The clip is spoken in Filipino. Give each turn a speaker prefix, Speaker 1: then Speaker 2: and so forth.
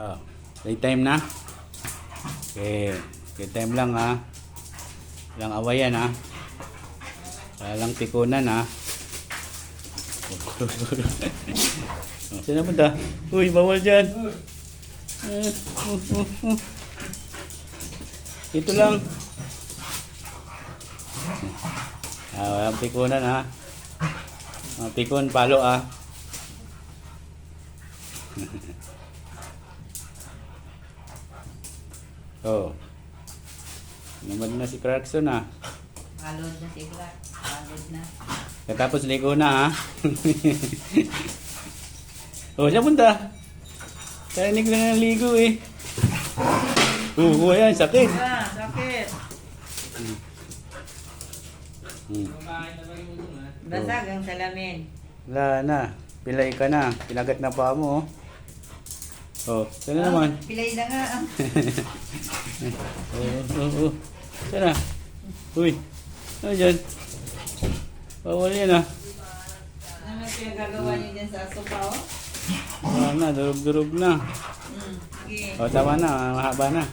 Speaker 1: Oh, playtime na. Okay. Playtime lang ha. Walang awayan ha. Walang tikunan ha. Saan na punta? Uy, bawal dyan. Ito lang. Walang tikunan ha. Tikon, palo ha. Oh. Naman na si Clarkson ha.
Speaker 2: Palod na si Clark. Palod na.
Speaker 1: Katapos ligo na ha. Oh, siya punta. Karinig lang ng ligo eh. Ayan, sakit.
Speaker 2: Ah, sakit. Basag ang salamin.
Speaker 1: Wala na. Pilay ka na. Pinagat na pa mo. Oh, saan na naman?
Speaker 2: Pilay na nga.
Speaker 1: Oh. Saan na? Uy. Ano dyan? Bawal yan ah.
Speaker 2: Ano yung gagawa niyo dyan sa sopa, oh?
Speaker 1: Wala na. Durog-durog na.
Speaker 2: Sige.
Speaker 1: Oh, tama na. Mahaba na.